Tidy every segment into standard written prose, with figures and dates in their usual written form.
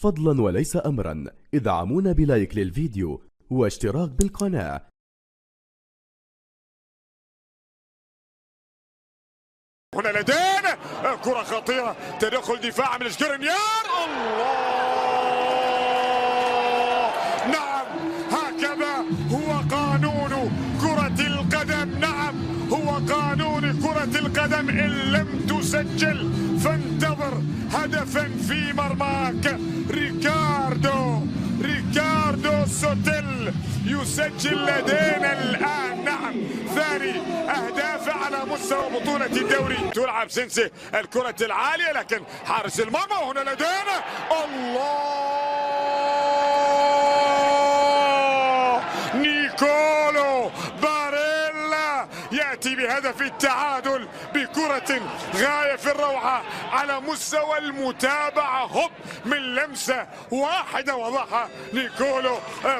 فضلا وليس أمرا ادعمونا بلايك للفيديو واشتراك بالقناة. هنا لدينا كرة خطيرة، تدخل دفاع من شكرينيار. الله، نعم هكذا هو قانون كرة القدم، نعم هو قانون كرة القدم. إن لم تسجل فانتظر هدفا في مرماك. ريكاردو سوتيل يسجل لدينا الآن، نعم ثاني أهداف على مستوى بطولة الدوري. تلعب سينسي الكرة العالية لكن حارس المرمى. وهنا لدينا الله، نيكولو باريلا يأتي بهدف التعادل بكرة غاية في الروعة على مستوى المتابعة. هوب من لمسة واحدة وضعها نيكولو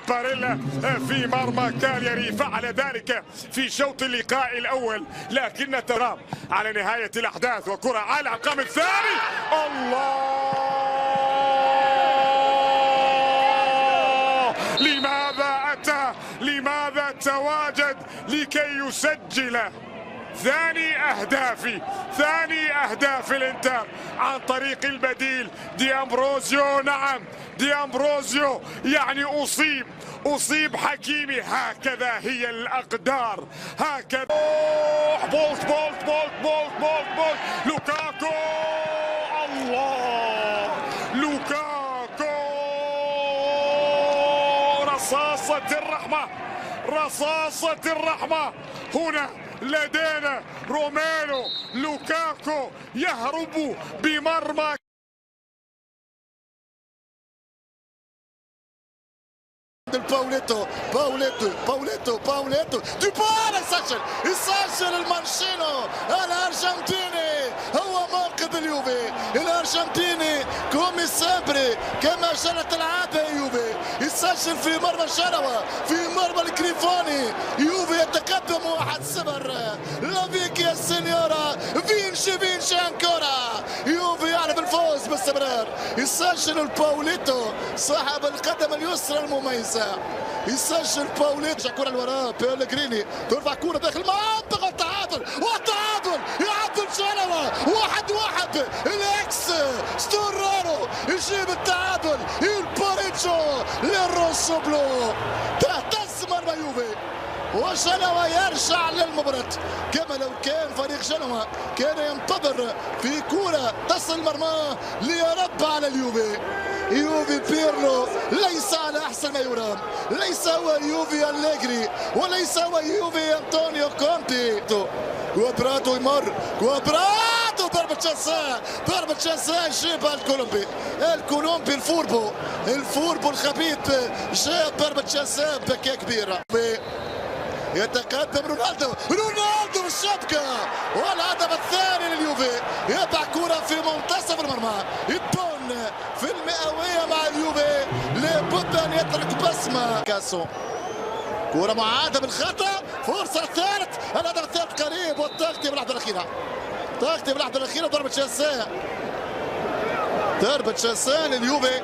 باريلا في مرمى كالياري. فعل ذلك في شوط اللقاء الأول، لكن ترام على نهاية الأحداث وكرة على الرقم الثاني. الله، لماذا تواجد لكي يسجل ثاني أهداف الانتر عن طريق البديل دي أمبروزيو. نعم دي أمبروزيو يعني أصيب حكيمي. هكذا هي الأقدار، هكذا. بولت لوكاكو، الله، لوكاكو، رصاصة الرحمة. هنا لدينا روميلو لوكاكو يهرب بمرمى. باوليتو ديبالا يسجل المارشينو الارجنتيني. هو منقذ اليوفي الارجنتيني كومي سابري كما جرت العاده. يوفي يسجل في مرمى جنوا، في مرمى الكريفوني. يوفي يتقدم 1-0. لافيك يا سينيورا، فينشي انكورا. يوفي يعرف الفوز باستمرار. يسجل الباوليتو صاحب القدم اليسرى المميزه. يسجل باوليتو. كرة لوراء بيلغريني، ترفع كرة داخل المنطقة. التعادل يعدل جنوا 1-1. الاكس ستورارو يجيب التعادل. الباريتشو للروسو بلو تهتز مرمى يوفي وجنوا يرجع للمباراة. كما لو كان فريق جنوا كان ينتظر في كرة تصل مرماه ليرد على اليوفي. يوفي بيرلو ليس على احسن ما يرام، ليس هو يوفي أليجري وليس هو يوفي انطونيو كونتي. كوادرادو يمر، كوادرادو ضربة جزاء يجيبها الكولومبي الفوربو الخبيث جاب ضربة جزاء بكاء كبيرة. يتقدم رونالدو بالشبكة والهدف الثاني لليوفي. يضع كرة في منتصف المرمى. يبون في المئوية مع اليوفي، لابد أن يترك بصمة. كاسو كرة معادة بالخطأ، فرصة الثالث، الهدف الثالث قريب. والتغطية باللحظة الأخيرة، ضربة جزاء لليوفي.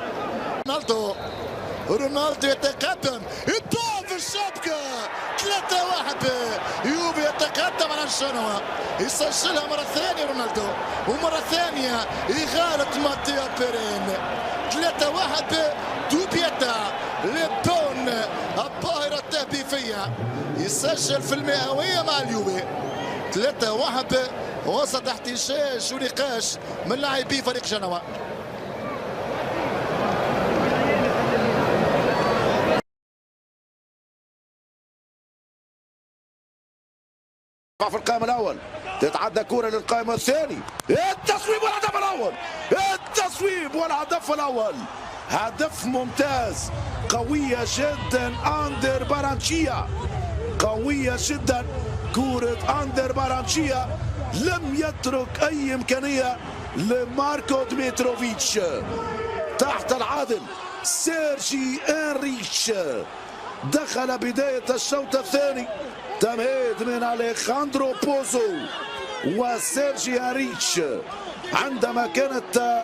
رونالدو يتقدم، يطوف في الشبكة 3-1. يوفي يتقدم على جنوا، يسجلها مرة ثانية رونالدو، ومرة ثانية يغالط ماتيا بيرين. 3-1. دوبيتا لبون الظاهرة التهديفية يسجل في المئوية مع اليوفي. 3-1 وسط احتجاج ونقاش من لاعبي فريق جنوا. في القائم الاول تتعدى كرة للقائم الثاني. التصويب والهدف الاول. هدف ممتاز، قوية جدا اندر بارانشيا، قوية جدا كرة اندر بارانشيا. لم يترك اي امكانية لماركو ديمتروفيتش. تحت العادل سيرجي انريتش دخل بداية الشوط الثاني. تمهيد من أليخاندرو بوزو وسيرجي انريتش عندما كانت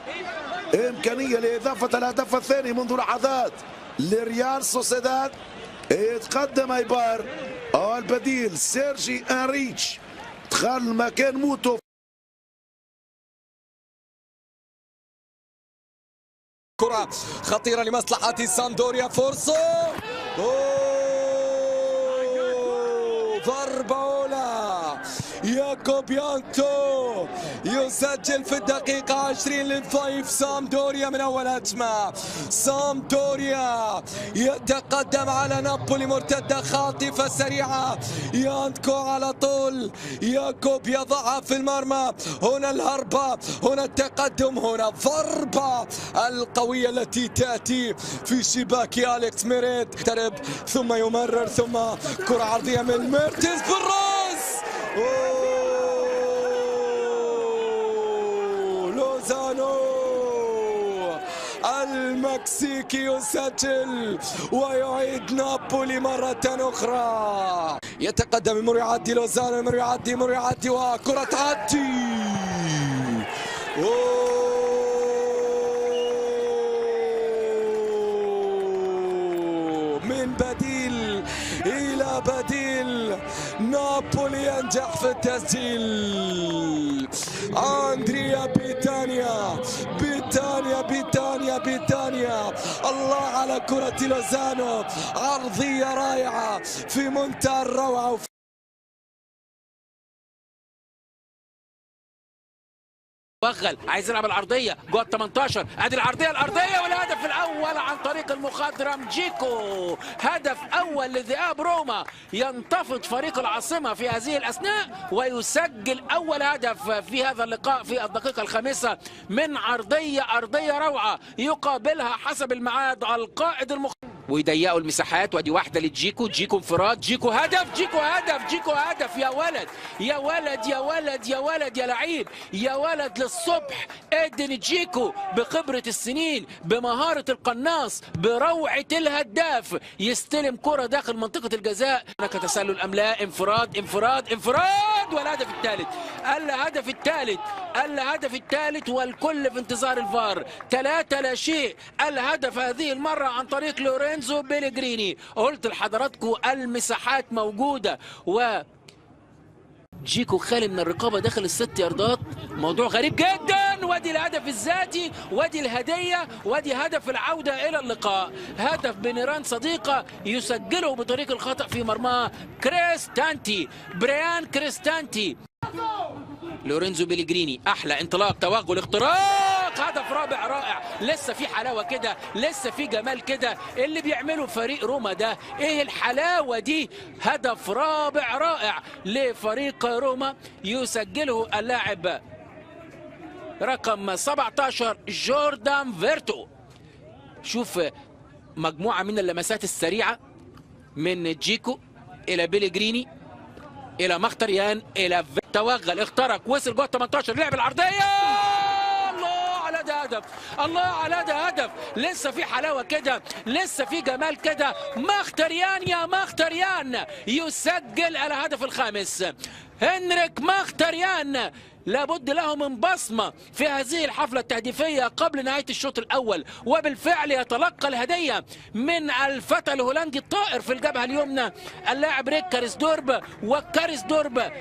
إمكانية لإضافة الهدف الثاني منذ لحظات لريال سوسيداد. يتقدم ايبار، البديل سيرجي انريتش دخل مكان موتو. كرة خطيرة لمصلحة سامدوريا، فرصة ضربة أولى. ياكوب يانتو يسجل في الدقيقة 20 للضيف سامدوريا من أول هجمة. سامدوريا يتقدم على نابولي، مرتدة خاطفة سريعة، يانتو على طول، ياكوب يضعها في المرمى. هنا الهربة، هنا التقدم، هنا الضربة القوية التي تأتي في شباك أليكس ميريت. يقترب ثم يمرر، ثم كرة عرضية من ميرتنز بالراس. لوزانو المكسيكي يسجل ويعيد نابولي مرة أخرى. يتقدم، يمر يعدي لوزانو، يمر يعدي وكرة تعدي. من بديل إلى بديل، نابولي ينجح في التسجيل. أندريا بيتانيا، الله على كرة لوزانو، عرضية رائعة في منتهى الروعة. وغل عايز يلعب العرضيه جوه ال 18، ادي العرضيه والهدف الاول عن طريق المخضرم جيكو. هدف اول لذئاب روما، ينتفض فريق العاصمه في هذه الاثناء ويسجل اول هدف في هذا اللقاء في الدقيقه الخامسه من ارضيه روعه يقابلها حسب الميعاد القائد ويضيقوا المساحات. وادي واحده لجيكو، جيكو انفراد، جيكو هدف، جيكو هدف. يا لعيب، يا ولد للصبح. ادن جيكو بخبره السنين، بمهاره القناص، بروعه الهداف، يستلم كره داخل منطقه الجزاء. هناك تسلل ام لا؟ انفراد والهدف الثالث والكل في انتظار الفار. 3-0 الهدف هذه المره عن طريق لورينزو بيليجريني. قلت لحضراتكم المساحات موجوده، و جيكو خالي من الرقابه داخل ال6 ياردات، موضوع غريب جدا. وادي الهدف الذاتي، وادي الهديه، وادي هدف العوده الى اللقاء. هدف بنيران صديقه يسجله بطريق الخطا في مرماه بريان كريستانتي. لورينزو بيليجريني، احلى انطلاق، توغل، اختراق، هدف رابع رائع. لسه في حلاوه كده، لسه في جمال كده اللي بيعمله فريق روما ده. ايه الحلاوه دي؟ هدف رابع رائع لفريق روما يسجله اللاعب رقم 17 جوردان فيرتو. شوف مجموعه من اللمسات السريعه من جيكو الى بيليجريني الى مختريان الى توغل، اخترق، وصل جوه 18، لعب العرضيه. الله على ده هدف. لسه في حلاوه كده، لسه في جمال كده. مختريان يسجل الهدف الخامس. هنريك مختريان لابد له من بصمه في هذه الحفله التهديفيه قبل نهايه الشوط الاول، وبالفعل يتلقى الهديه من الفتى الهولندي الطائر في الجبهه اليمنى اللاعب ريك كاريسدورب. وكاريسدورب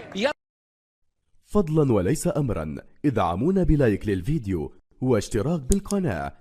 فضلا وليس أمرا ادعمونا بلايك للفيديو واشتراك بالقناة